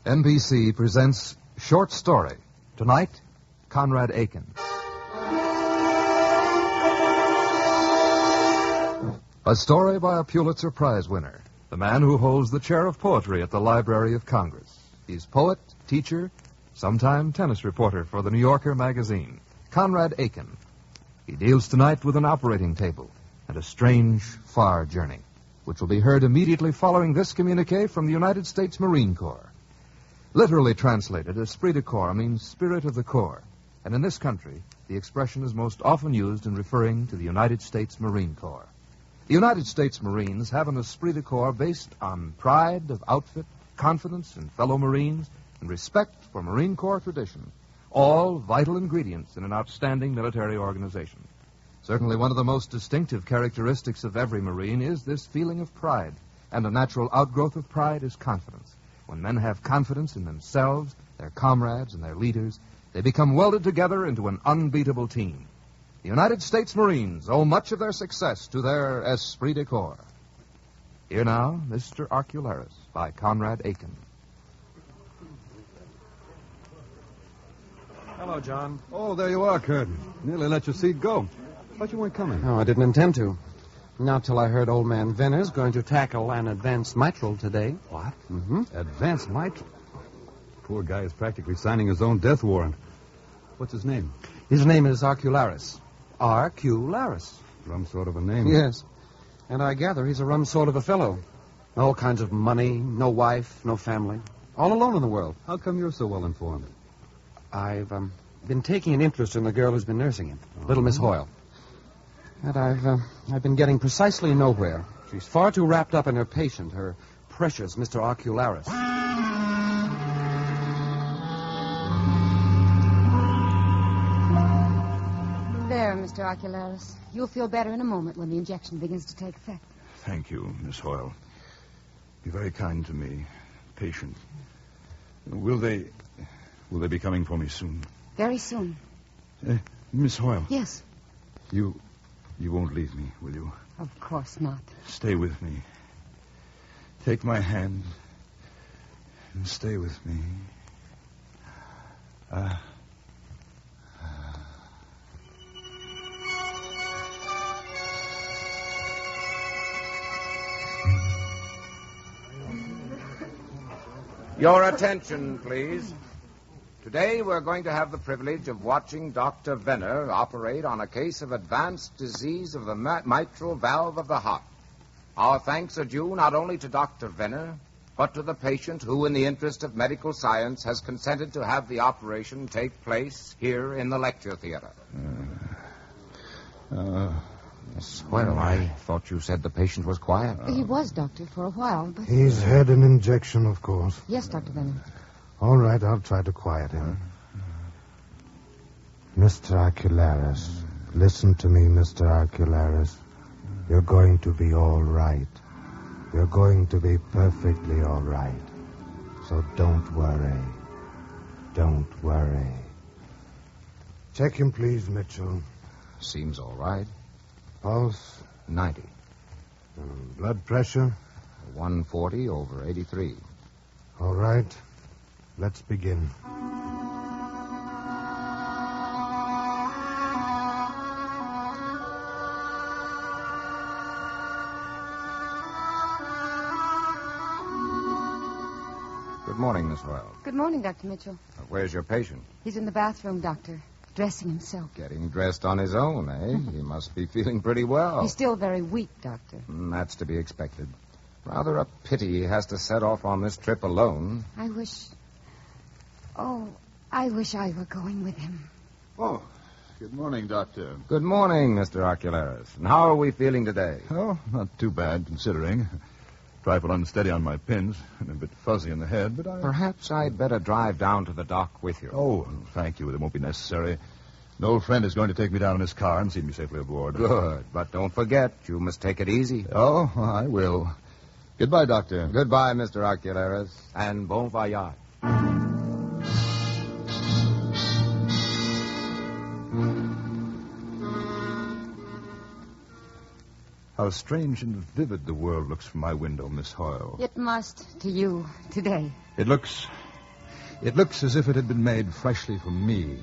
NBC presents Short Story. Tonight, Conrad Aiken. A story by a Pulitzer Prize winner, the man who holds the chair of poetry at the Library of Congress. He's poet, teacher, sometime tennis reporter for the New Yorker magazine, Conrad Aiken. He deals tonight with an operating table and a strange, far journey, which will be heard immediately following this communiqué from the United States Marine Corps. Literally translated, esprit de corps means spirit of the Corps, and in this country, the expression is most often used in referring to the United States Marine Corps. The United States Marines have an esprit de corps based on pride of outfit, confidence in fellow Marines, and respect for Marine Corps tradition, all vital ingredients in an outstanding military organization. Certainly one of the most distinctive characteristics of every Marine is this feeling of pride, and a natural outgrowth of pride is confidence. When men have confidence in themselves, their comrades, and their leaders, they become welded together into an unbeatable team. The United States Marines owe much of their success to their esprit de corps. Here now, Mr. Arcularis by Conrad Aiken. Hello, John. Oh, there you are, Kurt. Nearly let your seat go. Thought you weren't coming. Oh, I didn't intend to. Not till I heard old man Venner's going to tackle an advanced mitral today. What? Mm-hmm. Advanced mitral? Poor guy is practically signing his own death warrant. What's his name? His name is Arcularis. Arcularis. Rum sort of a name. Yes. And I gather he's a rum sort of a fellow. All kinds of money, no wife, no family. All alone in the world. How come you're so well informed? I've been taking an interest in the girl who's been nursing him, little Miss Hoyle. And I've been getting precisely nowhere. She's far too wrapped up in her patient, her precious Mr. Arcularis. There, Mr. Arcularis. You'll feel better in a moment when the injection begins to take effect. Thank you, Miss Hoyle. Be very kind to me. Patient. Will they be coming for me soon? Very soon. Miss Hoyle. Yes. You won't leave me, will you? Of course not. Stay with me. Take my hand and stay with me. Your attention, please. Today we're going to have the privilege of watching Dr. Venner operate on a case of advanced disease of the mitral valve of the heart. Our thanks are due not only to Dr. Venner, but to the patient who, in the interest of medical science, has consented to have the operation take place here in the lecture theater. Well, I thought you said the patient was quiet. He was, Doctor, for a while, but... He's had an injection, of course. Yes, Dr. Venner. All right, I'll try to quiet him. Mr. Arcularis, listen to me, Mr. Arcularis. You're going to be all right. You're going to be perfectly all right. So don't worry. Don't worry. Check him, please, Mitchell. Seems all right. Pulse? 90. Blood pressure? 140 over 83. All right. Let's begin. Good morning, Miss Hoyle. Good morning, Dr. Mitchell. Where's your patient? He's in the bathroom, Doctor, dressing himself. Getting dressed on his own, eh? He must be feeling pretty well. He's still very weak, Doctor. That's to be expected. Rather a pity he has to set off on this trip alone. I wish I were going with him. Oh, good morning, Doctor. Good morning, Mr. Arcularis. And how are we feeling today? Oh, not too bad, considering. Trifle unsteady on my pins and a bit fuzzy in the head, but I... Perhaps I'd better drive down to the dock with you. Oh, thank you. It won't be necessary. An old friend is going to take me down in his car and see me safely aboard. Good. But don't forget, you must take it easy. Oh, I will. Goodbye, Doctor. Goodbye, Mr. Arcularis. And bon voyage. How strange and vivid the world looks from my window, Miss Hoyle. It must to you today. It looks It looks as if it had been made freshly for me.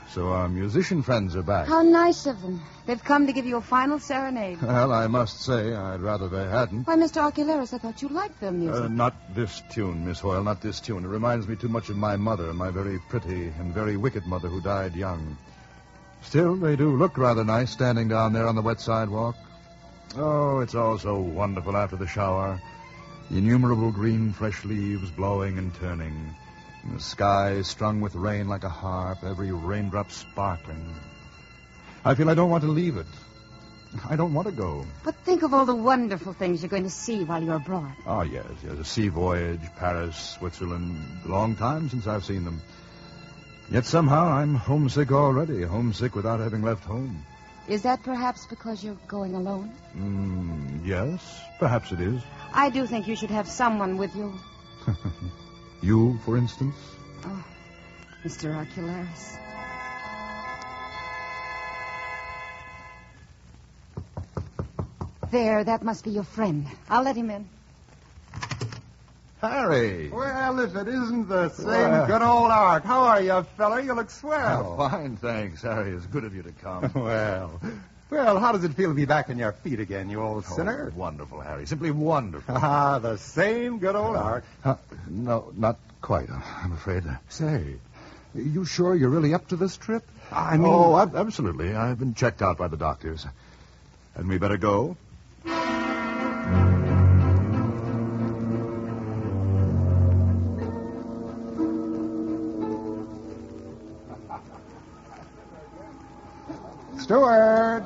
So our musician friends are back. How nice of them. They've come to give you a final serenade. Well, I must say, I'd rather they hadn't. Why, Mr. Arcularis, I thought you liked their music. Not this tune, Miss Hoyle, not this tune. It reminds me too much of my mother, my very pretty and very wicked mother who died young. Still, they do look rather nice standing down there on the wet sidewalk. Oh, it's all so wonderful after the shower. The innumerable green fresh leaves blowing and turning. And the sky strung with rain like a harp, every raindrop sparkling. I feel I don't want to leave it. I don't want to go. But think of all the wonderful things you're going to see while you're abroad. Oh, yes. A sea voyage, Paris, Switzerland. A long time since I've seen them. Yet somehow I'm homesick already, homesick without having left home. Is that perhaps because you're going alone? Yes, perhaps it is. I do think you should have someone with you. You, for instance? Oh, Mr. Arcularis. There, that must be your friend. I'll let him in. Harry. Well, if it isn't the same good old Ark. How are you, fella? You look swell. Oh, fine, thanks, Harry. It's good of you to come. Well, how does it feel to be back on your feet again, you old sinner? Wonderful, Harry. Simply wonderful. The same good old Ark. No, not quite, I'm afraid. Say, you sure you're really up to this trip? I mean... Oh, absolutely. I've been checked out by the doctors. Hadn't we better go? Steward!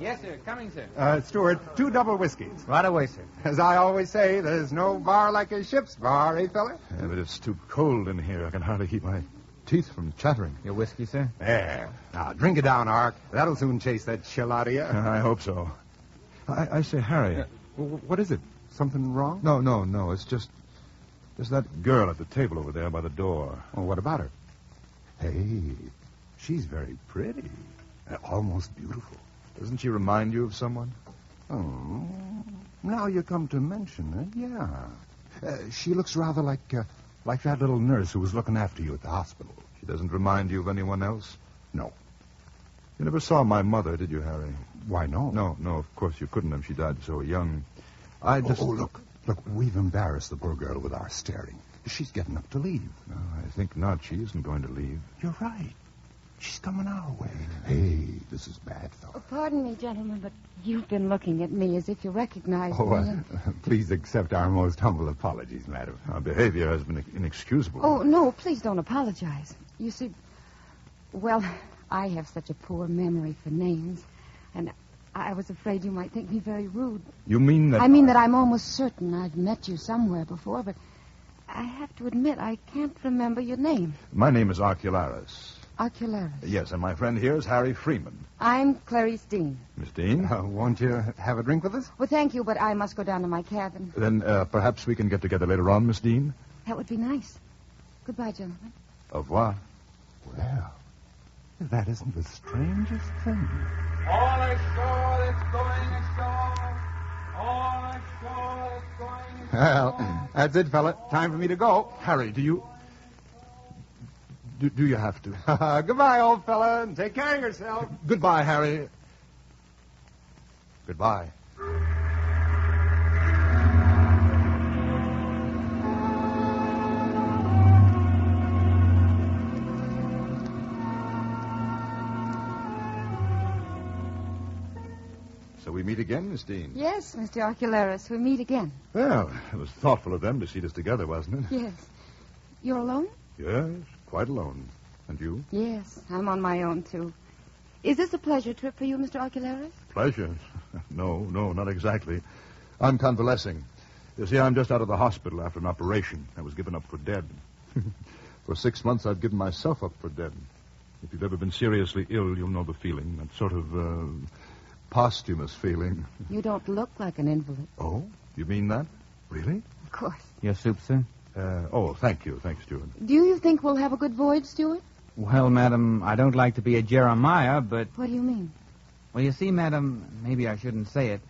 Yes, sir. Coming, sir. Steward, 2 double whiskeys. Right away, sir. As I always say, there's no bar like a ship's bar, eh, fella? Yeah, but it's too cold in here. I can hardly keep my teeth from chattering. Your whiskey, sir? There. Now, drink it down, Ark. That'll soon chase that chill out of you. I hope so. I say, Harry. What is it? Something wrong? No. It's just... There's that girl at the table over there by the door. Well, what about her? Hey, she's very pretty. Almost beautiful. Doesn't she remind you of someone? Oh, now you come to mention it, yeah. She looks rather like that little nurse who was looking after you at the hospital. She doesn't remind you of anyone else? No. You never saw my mother, did you, Harry? Why, no. No, of course you couldn't have. She died so young. Oh, look, we've embarrassed the poor girl with our staring. She's getting up to leave. No, I think not. She isn't going to leave. You're right. She's coming our way. Hey, this is bad, fella. Oh, pardon me, gentlemen, but you've been looking at me as if you recognized me. Please accept our most humble apologies, madam. Our behavior has been inexcusable. Oh, no, please don't apologize. You see, well, I have such a poor memory for names, and I was afraid you might think me very rude. You mean that... I mean that I'm almost certain I've met you somewhere before, but I have to admit I can't remember your name. My name is Arcularis. Arcularis. Yes, and my friend here is Harry Freeman. I'm Clarice Dean. Miss Dean? Won't you have a drink with us? Well, thank you, but I must go down to my cabin. Then perhaps we can get together later on, Miss Dean? That would be nice. Goodbye, gentlemen. Au revoir. Well, that isn't the strangest thing. All ashore that's going ashore. All ashore that's going ashore. Well, that's it, fella. Time for me to go. Harry, do you... Do you have to? Goodbye, old fella, and take care of yourself. Goodbye, Harry. Goodbye. So we meet again, Miss Dean? Yes, Mr. Arcularis, we meet again. Well, it was thoughtful of them to seat us together, wasn't it? Yes. You're alone? Yes, quite alone. And you? Yes, I'm on my own, too. Is this a pleasure trip for you, Mr. Arcularis? Pleasure? No, not exactly. I'm convalescing. You see, I'm just out of the hospital after an operation. I was given up for dead. For 6 months, I've given myself up for dead. If you've ever been seriously ill, you'll know the feeling. That sort of posthumous feeling. You don't look like an invalid. Oh? You mean that? Really? Of course. Your soup, sir? Thank you. Thanks, Stewart. Do you think we'll have a good voyage, Stuart? Well, madam, I don't like to be a Jeremiah, but... What do you mean? Well, you see, madam, maybe I shouldn't say it,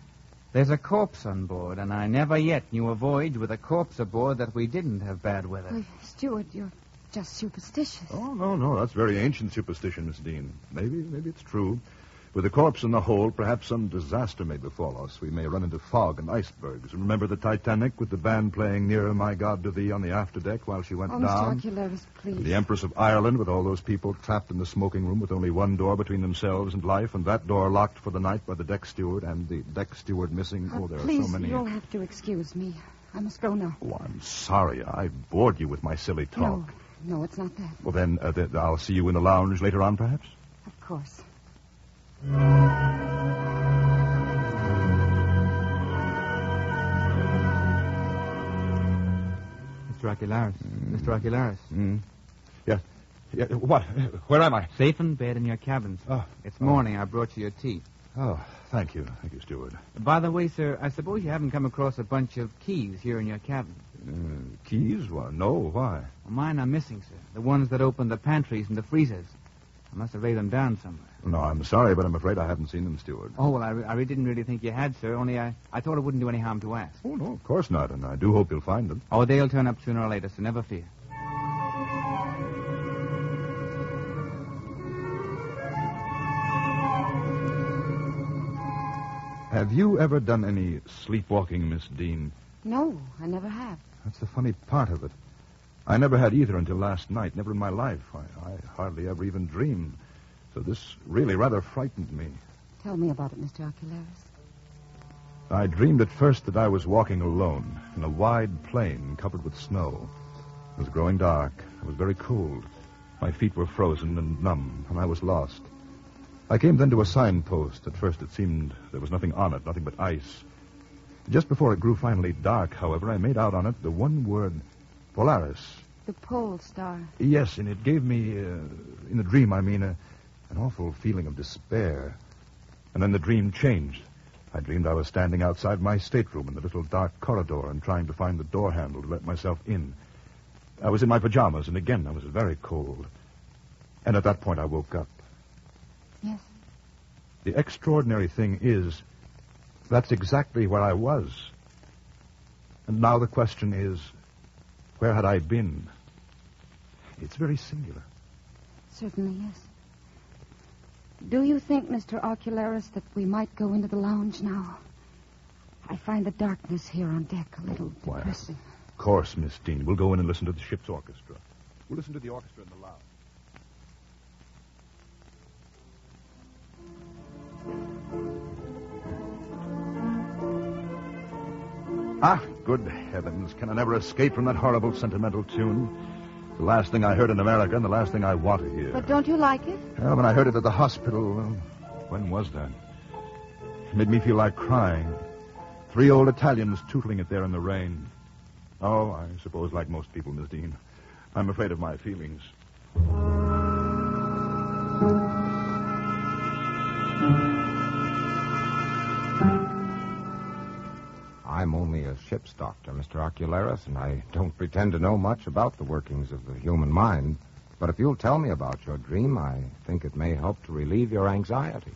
There's a corpse on board, and I never yet knew a voyage with a corpse aboard that we didn't have bad weather. Oh, Stuart, you're just superstitious. Oh, no. That's very ancient superstition, Miss Dean. Maybe it's true. With a corpse in the hold, perhaps some disaster may befall us. We may run into fog and icebergs. Remember the Titanic with the band playing Nearer, My God, to Thee on the afterdeck while she went down? Mr. Arcularis, please. And the Empress of Ireland with all those people trapped in the smoking room with only one door between themselves and life, and that door locked for the night by the deck steward, and the deck steward missing. Oh, there please, are so many. You'll have to excuse me. I must go now. Oh, I'm sorry. I bored you with my silly talk. No, it's not that. Well, then, I'll see you in the lounge later on, perhaps? Of course. Mr. Arcularis. Mr. Arcularis. Yeah, what? Where am I? Safe in bed in your cabin, sir. Oh. It's morning. I brought you your tea. Oh, thank you. Thank you, steward. By the way, sir, I suppose you haven't come across a bunch of keys here in your cabin. Keys? Well, no. Why? Well, mine are missing, sir. The ones that open the pantries and the freezers. I must have laid them down somewhere. No, I'm sorry, but I'm afraid I haven't seen them, steward. Oh, well, I didn't really think you had, sir. Only I thought it wouldn't do any harm to ask. Oh, no, of course not, and I do hope you'll find them. Oh, they'll turn up sooner or later, so never fear. Have you ever done any sleepwalking, Miss Dean? No, I never have. That's the funny part of it. I never had either until last night, never in my life. I hardly ever even dreamed. So this really rather frightened me. Tell me about it, Mr. Arcularis. I dreamed at first that I was walking alone in a wide plain covered with snow. It was growing dark. It was very cold. My feet were frozen and numb, and I was lost. I came then to a signpost. At first it seemed there was nothing on it, nothing but ice. Just before it grew finally dark, however, I made out on it the one word, Polaris. The pole star. Yes, and it gave me, in the dream, an awful feeling of despair. And then the dream changed. I dreamed I was standing outside my stateroom in the little dark corridor and trying to find the door handle to let myself in. I was in my pajamas, and again I was very cold. And at that point I woke up. Yes. The extraordinary thing is, that's exactly where I was. And now the question is, where had I been? It's very singular. Certainly, yes. Do you think, Mr. Arcularis, that we might go into the lounge now? I find the darkness here on deck a little depressing. Of course, Miss Dean. We'll go in and listen to the ship's orchestra. We'll listen to the orchestra in the lounge. Ah, good heavens. Can I never escape from that horrible sentimental tune? The last thing I heard in America and the last thing I want to hear. But don't you like it? Well, when I heard it at the hospital, when was that? It made me feel like crying. 3 old Italians tootling it there in the rain. Oh, I suppose like most people, Miss Dean, I'm afraid of my feelings. I'm only a ship's doctor, Mr. Arcularis, and I don't pretend to know much about the workings of the human mind. But if you'll tell me about your dream, I think it may help to relieve your anxiety.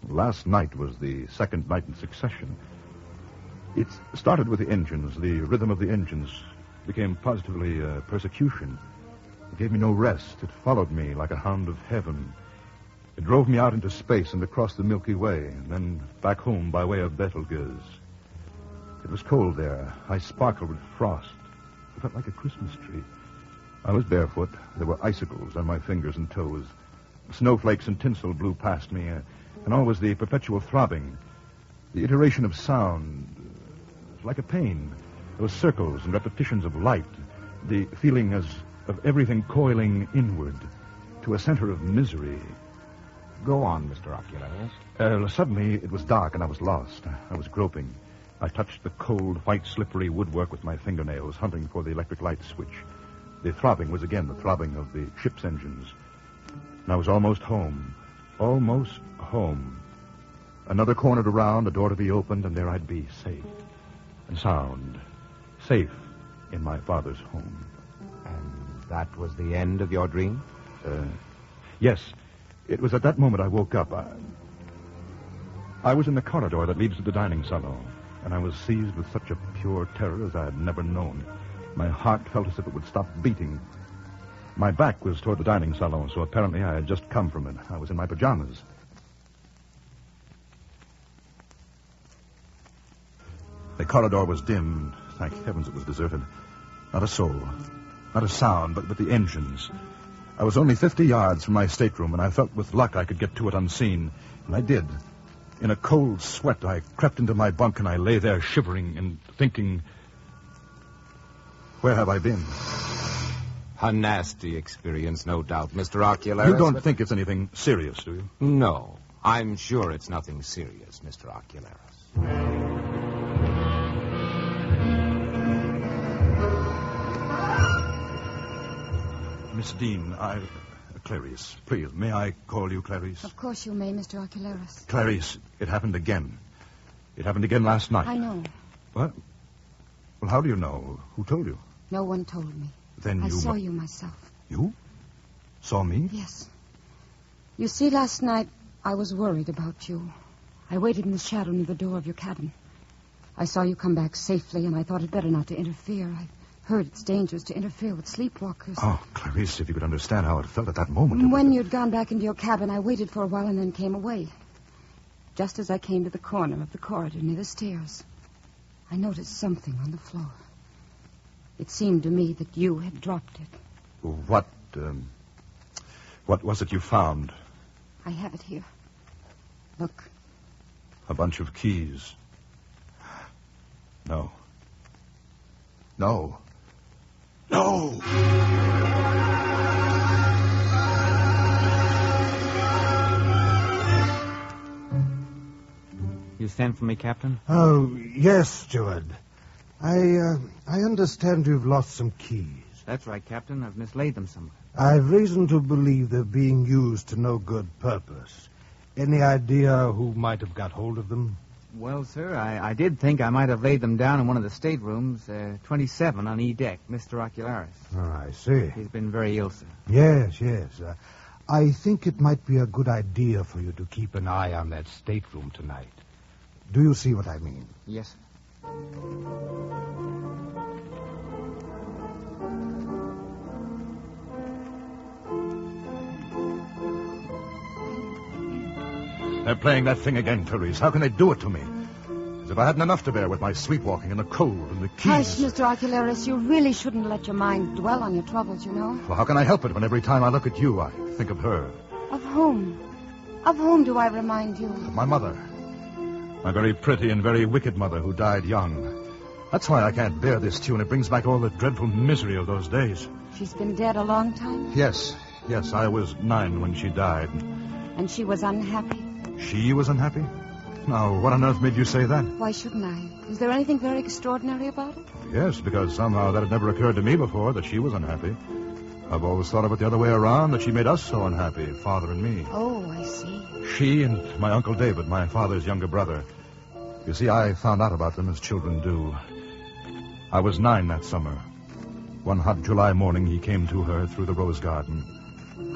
Last night was the second night in succession. It started with the engines. The rhythm of the engines became positively persecution. It gave me no rest. It followed me like a hound of heaven. It drove me out into space and across the Milky Way, and then back home by way of Betelgeuse. It was cold there. I sparkled with frost. I felt like a Christmas tree. I was barefoot. There were icicles on my fingers and toes. Snowflakes and tinsel blew past me, and always the perpetual throbbing. The iteration of sound was like a pain. Those circles and repetitions of light. The feeling as of everything coiling inward to a center of misery. Go on, Mr. Arcularis. Suddenly, it was dark and I was lost. I was groping. I touched the cold, white, slippery woodwork with my fingernails, hunting for the electric light switch. The throbbing was again the throbbing of the ship's engines. And I was almost home. Almost home. Another corner to round, a door to be opened, and there I'd be, safe and sound. Safe in my father's home. And that was the end of your dream? Yes. It was at that moment I woke up. I was in the corridor that leads to the dining salon, and I was seized with such a pure terror as I had never known. My heart felt as if it would stop beating. My back was toward the dining salon, so apparently I had just come from it. I was in my pajamas. The corridor was dim. Thank heavens it was deserted. Not a soul. Not a sound, but the engines. I was only 50 yards from my stateroom, and I felt with luck I could get to it unseen. And I did. In a cold sweat, I crept into my bunk, and I lay there shivering and thinking, where have I been? A nasty experience, no doubt, Mr. Arcularis. You don't think it's anything serious, do you? No. I'm sure it's nothing serious, Mr. Arcularis. Miss Dean, Clarice, please, may I call you Clarice? Of course you may, Mr. Arcularis. Clarice, it happened again. It happened again last night. I know. What? Well, how do you know? Who told you? No one told me. Then I saw you myself. You? Saw me? Yes. You see, last night I was worried about you. I waited in the shadow near the door of your cabin. I saw you come back safely, and I thought it better not to interfere. I heard it's dangerous to interfere with sleepwalkers. Oh, Clarice, if you could understand how it felt at that moment. When you'd gone back into your cabin, I waited for a while and then came away. Just as I came to the corner of the corridor near the stairs, I noticed something on the floor. It seemed to me that you had dropped it. What was it you found? I have it here. Look. A bunch of keys. No. No. No! You sent for me, Captain? Oh, yes, steward. I understand you've lost some keys. That's right, Captain. I've mislaid them somewhere. I've reason to believe they're being used to no good purpose. Any idea who might have got hold of them? Well, sir, I did think I might have laid them down in one of the staterooms, 27 on E deck, Mr. Arcularis. Oh, I see. He's been very ill, sir. Yes. I think it might be a good idea for you to keep an eye on that stateroom tonight. Do you see what I mean? Yes, sir. They're playing that thing again, Clarice. How can they do it to me? As if I hadn't enough to bear with my sleepwalking and the cold and the keys. Hush, Mr. Arcularis. You really shouldn't let your mind dwell on your troubles, you know. Well, how can I help it when every time I look at you, I think of her? Of whom? Of whom do I remind you? Of my mother. My very pretty and very wicked mother who died young. That's why I can't bear this tune. It brings back all the dreadful misery of those days. She's been dead a long time? Yes. I was 9 when she died. And she was unhappy? She was unhappy? Now, what on earth made you say that? Why shouldn't I? Is there anything very extraordinary about it? Yes, because somehow that had never occurred to me before, that she was unhappy. I've always thought of it the other way around, that she made us so unhappy, Father and me. Oh, I see. She and my Uncle David, my father's younger brother. You see, I found out about them as children do. I was 9 that summer. One hot July morning, he came to her through the rose garden.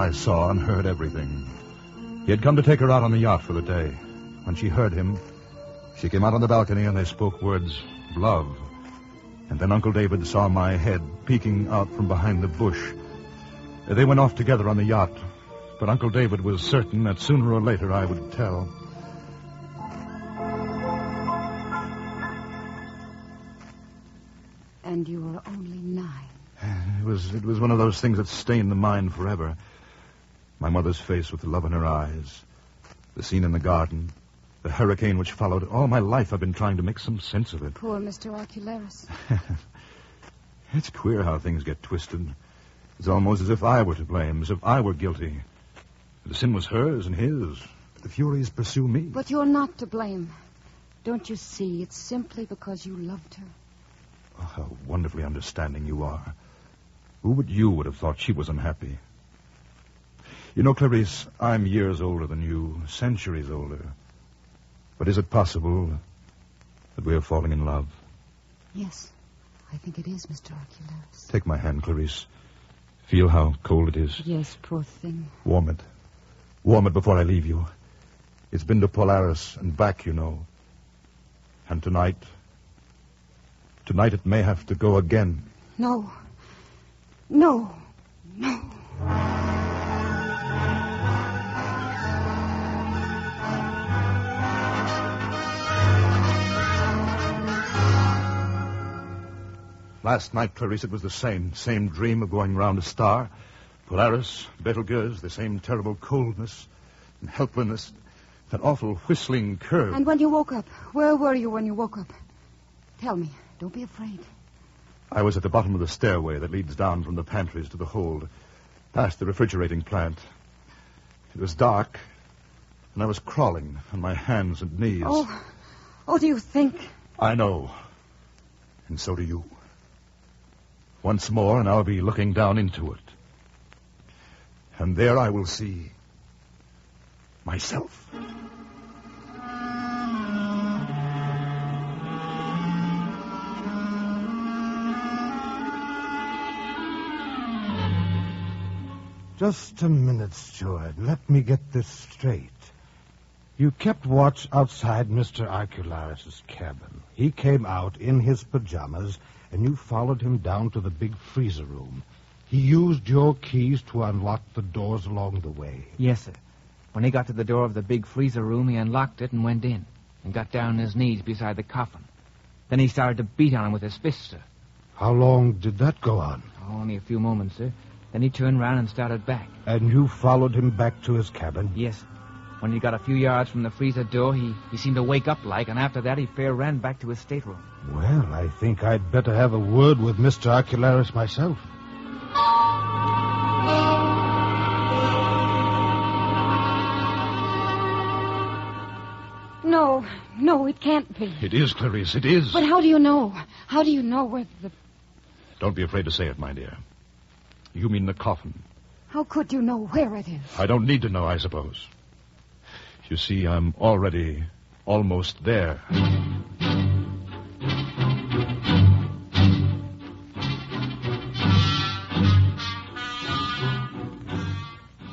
I saw and heard everything. He had come to take her out on the yacht for the day. When she heard him, she came out on the balcony and they spoke words of love. And then Uncle David saw my head peeking out from behind the bush. They went off together on the yacht, but Uncle David was certain that sooner or later I would tell. And you were only 9. It was one of those things that stay in the mind forever. My mother's face with the love in her eyes. The scene in the garden. The hurricane which followed. All my life I've been trying to make some sense of it. Poor Mr. Arcularis. It's queer how things get twisted. It's almost as if I were to blame, as if I were guilty. The sin was hers and his. The Furies pursue me. But you're not to blame. Don't you see? It's simply because you loved her. Oh, how wonderfully understanding you are. Who but you would have thought she was unhappy? You know, Clarice, I'm years older than you, centuries older. But is it possible that we are falling in love? Yes, I think it is, Mr. Arcularis. Take my hand, Clarice. Feel how cold it is. Yes, poor thing. Warm it. Warm it before I leave you. It's been to Polaris and back, you know. And tonight it may have to go again. No. No. No. Last night, Clarice, it was the same dream of going round a star. Polaris, Betelgeuse, the same terrible coldness and helplessness, that awful whistling curve. And when you woke up, where were you when you woke up? Tell me. Don't be afraid. I was at the bottom of the stairway that leads down from the pantries to the hold, past the refrigerating plant. It was dark, and I was crawling on my hands and knees. Oh, do you think? I know. And so do you. Once more, and I'll be looking down into it. And there I will see myself. Just a minute, Steward. Let me get this straight. You kept watch outside Mr. Arcularis' cabin. He came out in his pajamas, and you followed him down to the big freezer room. He used your keys to unlock the doors along the way. Yes, sir. When he got to the door of the big freezer room, he unlocked it and went in, and got down on his knees beside the coffin. Then he started to beat on him with his fist, sir. How long did that go on? Oh, only a few moments, sir. Then he turned round and started back. And you followed him back to his cabin? Yes, sir. When he got a few yards from the freezer door, he seemed to wake up like, and after that he fair ran back to his stateroom. Well, I think I'd better have a word with Mr. Arcularis myself. No, it can't be. It is, Clarice, it is. But how do you know? How do you know where the... Don't be afraid to say it, my dear. You mean the coffin. How could you know where it is? I don't need to know, I suppose. You see, I'm already almost there.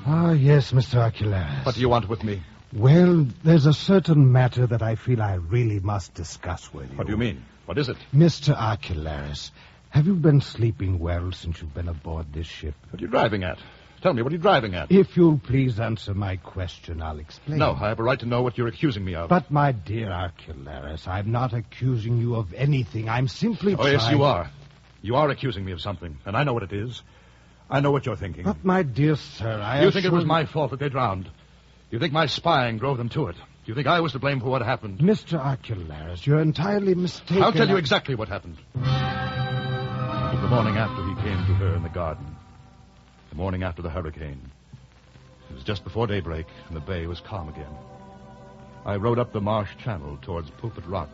Ah, yes, Mr. Arcularis. What do you want with me? Well, there's a certain matter that I feel I really must discuss with you. What do you mean? What is it? Mr. Arcularis, have you been sleeping well since you've been aboard this ship? What are you driving at? Tell me, what are you driving at? If you'll please answer my question, I'll explain. No, I have a right to know what you're accusing me of. But, my dear Arcularis, I'm not accusing you of anything. I'm simply trying... Oh, yes, you are. You are accusing me of something, and I know what it is. I know what you're thinking. But, my dear sir, You think it was my fault that they drowned? You think my spying drove them to it? You think I was to blame for what happened? Mr. Arcularis, you're entirely mistaken. I'll tell you exactly what happened. It was the morning after he came to her in the garden. The morning after the hurricane. It was just before daybreak, and the bay was calm again. I rowed up the marsh channel towards Pulpit Rock.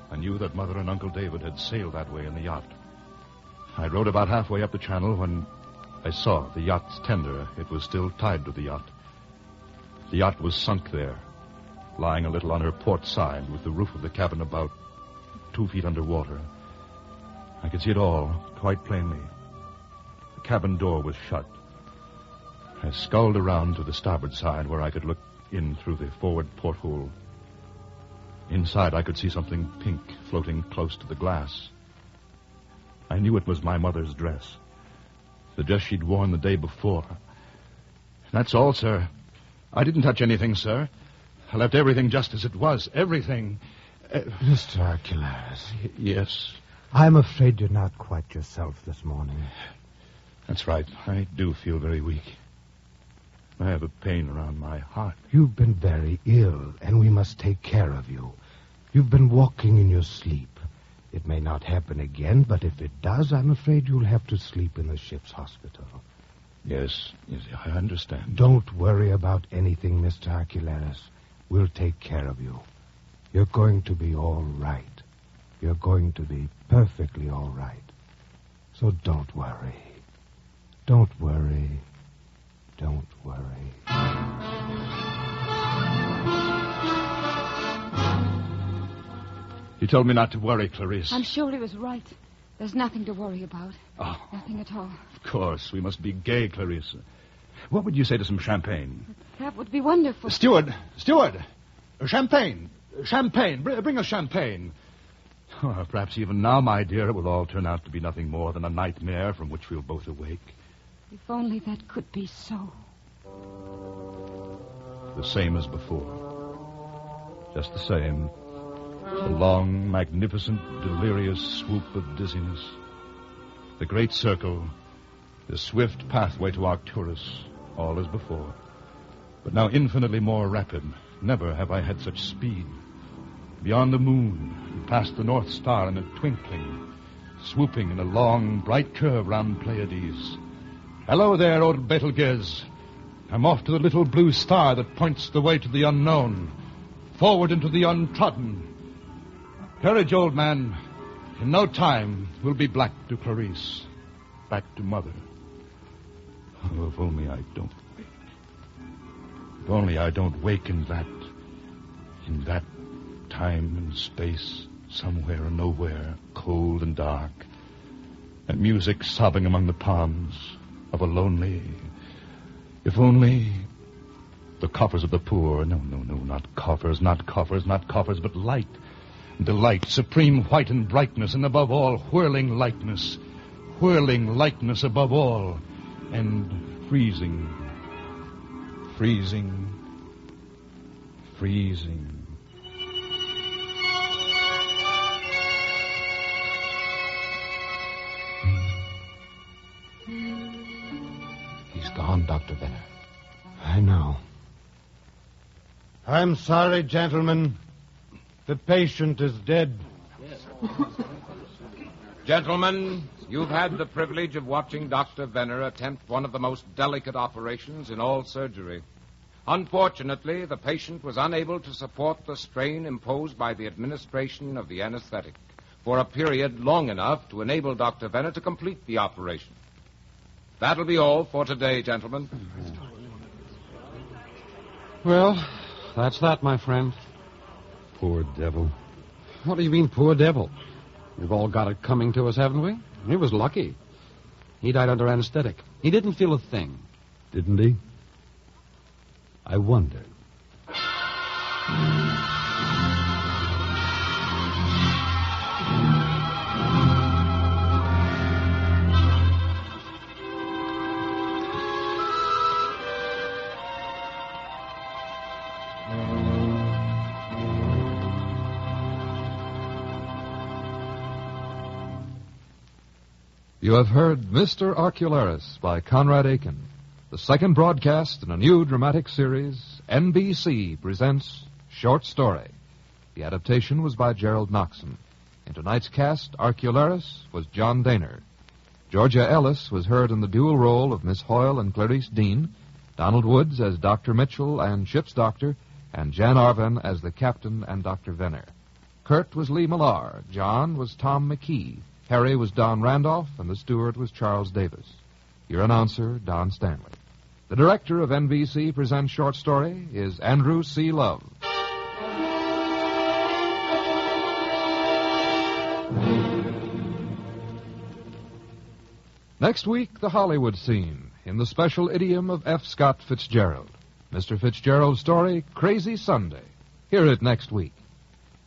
I knew that Mother and Uncle David had sailed that way in the yacht. I rowed about halfway up the channel when I saw the yacht's tender. It was still tied to the yacht. The yacht was sunk there, lying a little on her port side with the roof of the cabin about 2 feet under water. I could see it all quite plainly. The cabin door was shut. I sculled around to the starboard side where I could look in through the forward porthole. Inside, I could see something pink floating close to the glass. I knew it was my mother's dress, the dress she'd worn the day before. That's all, sir. I didn't touch anything, sir. I left everything just as it was. Everything. Mr. Arcularis. Yes? I'm afraid you're not quite yourself this morning. That's right. I do feel very weak. I have a pain around my heart. You've been very ill, and we must take care of you. You've been walking in your sleep. It may not happen again, but if it does, I'm afraid you'll have to sleep in the ship's hospital. Yes, I understand. Don't worry about anything, Mr. Arcularis. We'll take care of you. You're going to be all right. You're going to be perfectly all right. So don't worry. Don't worry. Don't worry. He told me not to worry, Clarice. I'm sure he was right. There's nothing to worry about. Oh. Nothing at all. Of course. We must be gay, Clarice. What would you say to some champagne? That would be wonderful. Steward! Champagne! Bring us champagne. Oh, perhaps even now, my dear, it will all turn out to be nothing more than a nightmare from which we'll both awake. If only that could be so. The same as before. Just the same. The long, magnificent, delirious swoop of dizziness. The great circle. The swift pathway to Arcturus. All as before. But now infinitely more rapid. Never have I had such speed. Beyond the moon, past the North Star in a twinkling, swooping in a long, bright curve round Pleiades. Hello there, old Betelgeuse. I'm off to the little blue star that points the way to the unknown, forward into the untrodden. Courage, old man. In no time, we'll be back to Clarice, back to Mother. Oh, if only I don't wake. If only I don't wake in that time and space, somewhere and nowhere, cold and dark, and music sobbing among the palms of a lonely... If only... The coffers of the poor. No, not coffers, but light. Delight, supreme white and brightness, and above all, whirling lightness. Whirling lightness above all. And freezing. He's gone, Dr. Venner. I know. I'm sorry, gentlemen. The patient is dead. Gentlemen, you've had the privilege of watching Dr. Venner attempt one of the most delicate operations in all surgery. Unfortunately, the patient was unable to support the strain imposed by the administration of the anesthetic for a period long enough to enable Dr. Venner to complete the operation. That'll be all for today, gentlemen. Well, that's that, my friend. Poor devil. What do you mean, poor devil? We've all got it coming to us, haven't we? He was lucky. He died under anesthetic. He didn't feel a thing. Didn't he? I wonder. You have heard Mr. Arcularis by Conrad Aiken, the second broadcast in a new dramatic series, NBC Presents Short Story. The adaptation was by Gerald Noxon. In tonight's cast, Arcularis was John Daner. Georgia Ellis was heard in the dual role of Miss Hoyle and Clarice Dean, Donald Woods as Dr. Mitchell and ship's doctor, and Jan Arvin as the captain and Dr. Venner. Kurt was Lee Millar, John was Tom McKee, Harry was Don Randolph, and the steward was Charles Davis. Your announcer, Don Stanley. The director of NBC Presents Short Story is Andrew C. Love. Next week, the Hollywood scene, in the special idiom of F. Scott Fitzgerald. Mr. Fitzgerald's story, Crazy Sunday. Hear it next week.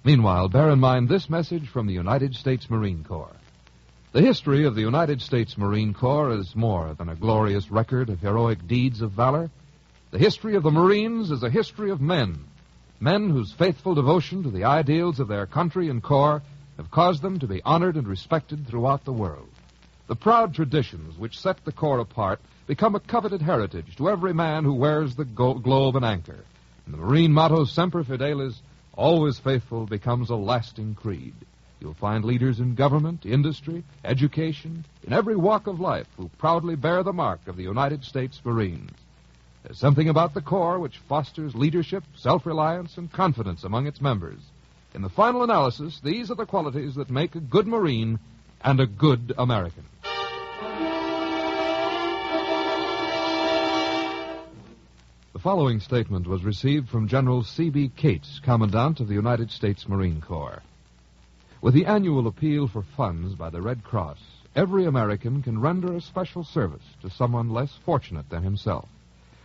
Meanwhile, bear in mind this message from the United States Marine Corps. The history of the United States Marine Corps is more than a glorious record of heroic deeds of valor. The history of the Marines is a history of men whose faithful devotion to the ideals of their country and corps have caused them to be honored and respected throughout the world. The proud traditions which set the Corps apart become a coveted heritage to every man who wears the globe and anchor. And the Marine motto, Semper Fidelis, always faithful, becomes a lasting creed. You'll find leaders in government, industry, education, in every walk of life who proudly bear the mark of the United States Marines. There's something about the Corps which fosters leadership, self-reliance, and confidence among its members. In the final analysis, these are the qualities that make a good Marine and a good American. The following statement was received from General C.B. Cates, Commandant of the United States Marine Corps. With the annual appeal for funds by the Red Cross, every American can render a special service to someone less fortunate than himself.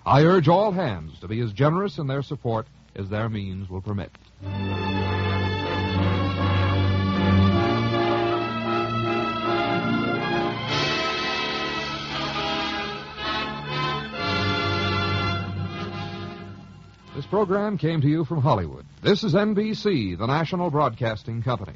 I urge all hands to be as generous in their support as their means will permit. This program came to you from Hollywood. This is NBC, the national broadcasting company.